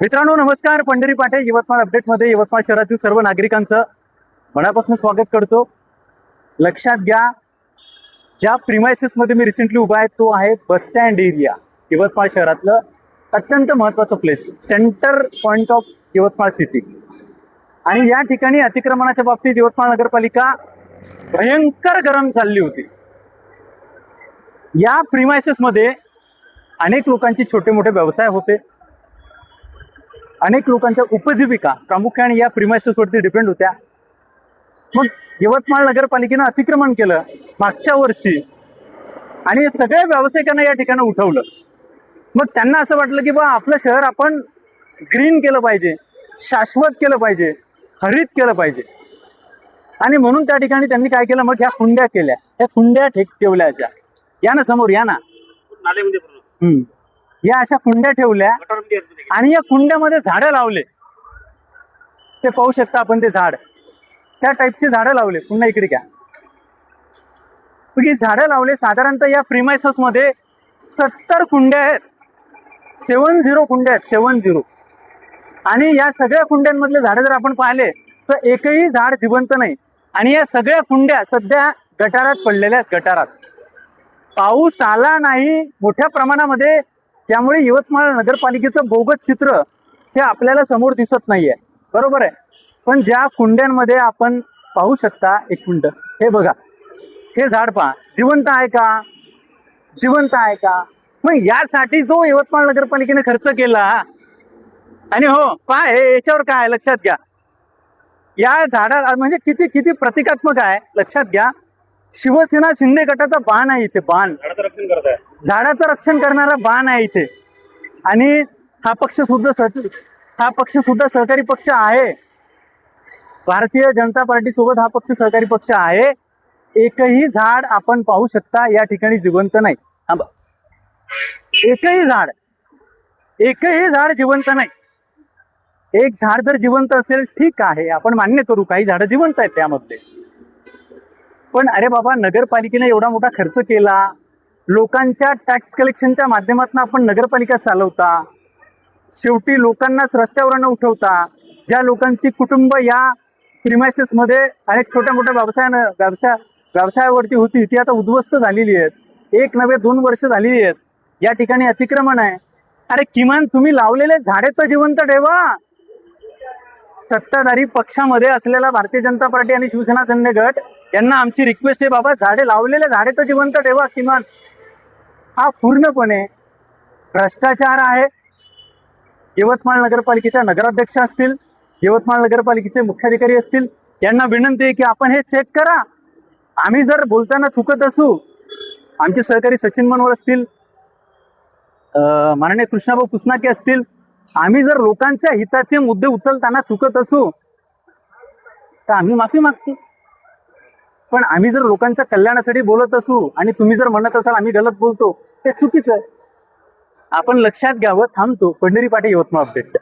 मित्रांनो नमस्कार. पंढरी पाटे यवतमाळ अपडेटमध्ये यवतमाळ शहरातील सर्व नागरिकांचं मनापासून स्वागत करतो. लक्षात घ्या, ज्या प्रिमायसेसमध्ये मी रिसेंटली उभा आहे तो आहे बस स्टँड एरिया. यवतमाळ शहरातलं अत्यंत महत्त्वाचं place, centre point of Yavatmal city. आणि या ठिकाणी अतिक्रमणाच्या बाबतीत यवतमाळ नगरपालिका भयंकर गरम चालली होती. या प्रिमायसेसमध्ये अनेक लोकांचे छोटे मोठे व्यवसाय होते, अनेक लोकांच्या उपजीविका प्रामुख्याने या प्रिमायसेसवरती डिपेंड होत्या. मग यवतमाळ नगरपालिकेनं अतिक्रमण केलं मागच्या वर्षी आणि सगळ्या व्यावसायिकांना या ठिकाणी उठवलं. मग त्यांना असं वाटलं की बा आपलं शहर आपण ग्रीन केलं पाहिजे, शाश्वत केलं पाहिजे, हरित केलं पाहिजे. आणि म्हणून त्या ठिकाणी त्यांनी काय केलं, मग ह्या कुंड्या केल्या. ह्या कुंड्या ठेवल्या. या ना समोर, या ना. या अशा कुंड्या ठेवल्या आणि या कुंड्यामध्ये झाडं लावले. ते पाहू शकता आपण, ते झाड त्या टाईपचे झाडं लावले. पुन्हा इकडे घ्या. झाडं लावले. साधारणतः या प्रिमायसेस मध्ये 70 कुंड्या आहेत. 70 कुंड्या आहेत, 70. आणि या सगळ्या कुंड्यांमधले झाडं जर आपण पाहिले तर एकही झाड जिवंत नाही. आणि या सगळ्या कुंड्या सध्या गटारात पडलेल्या आहेत. गटारात पाऊस आला नाही मोठ्या प्रमाणामध्ये, त्यामुळे यवतमाळ नगरपालिकेचं बोगस चित्र हे आपल्याला समोर दिसत नाहीये. बरोबर आहे. पण ज्या कुंड्यांमध्ये आपण पाहू शकता, एक मिनिट, हे बघा, हे झाड पहा, जिवंत आहे का? जिवंत आहे का? मग यासाठी जो यवतमाळ नगरपालिकेने खर्च केला, आणि हो पहा हे याच्यावर काय लक्षात घ्या, या झाडा म्हणजे किती किती प्रतिकात्मक आहे. लक्षात घ्या, शिवसेना शिंदे गटाचा बाण आहे इथे. बाण, झाडाचं रक्षण करणारा बाण आहे इथे. आणि हा पक्ष सुद्धा सहकारी पक्ष आहे. भारतीय जनता पार्टी सोबत हा पक्ष सहकारी पक्ष आहे. एकही झाड आपण पाहू शकता या ठिकाणी जिवंत नाही. एकही झाड जिवंत नाही. एक झाड जर जिवंत असेल ठीक आहे, आपण मान्य करू, काही झाडं जिवंत आहेत त्यामध्ये. पण अरे बाबा, नगरपालिकेने एवढा मोठा खर्च केला, लोकांच्या टॅक्स कलेक्शनच्या माध्यमातून आपण नगरपालिका चालवता, शेवटी लोकांनाच रस्त्यावर न उठवता, ज्या लोकांची कुटुंब या प्रिमायसेसमध्ये अनेक छोट्या मोठ्या व्यवसायावरती होती, ती आता उद्ध्वस्त झालेली आहेत. 1 नव्हे 2 वर्ष झालेली आहेत. या ठिकाणी अतिक्रमण आहे. अरे किमान तुम्ही लावलेले झाडे तर जिवंत ठेवा. सत्ताधारी पक्षामध्ये असलेला भारतीय जनता पार्टी आणि शिवसेना शिंदे गट यांना आमची रिक्वेस्ट आहे, बाबा लावलेले झाडे तर जिवंत ठेवा किमान. हा पूर्णपणे भ्रष्टाचार आहे. यवतमाळ नगरपालिकेच्या नगराध्यक्ष असतील, यवतमाळ नगरपालिकेचे मुख्याधिकारी असतील, यांना विनंती आहे की आपण हे चेक करा. आम्ही जर बोलताना चुकत असू, आमचे सहकारी सचिन मनोहर असतील, माननीय कृष्णाभाऊ पुसनाके असतील, आम्ही जर लोकांच्या हिताचे मुद्दे उचलताना चुकत असू तर आम्ही माफी मागतो. पण आम्ही जर लोकांच्या कल्याणासाठी बोलत असू आणि तुम्ही जर म्हणत असाल आम्ही गलत बोलतो, ते चुकीचं आहे. आपण लक्षात घ्यावं. थांबतो. पंढरी पाटे, यवतमाळ अपडेट.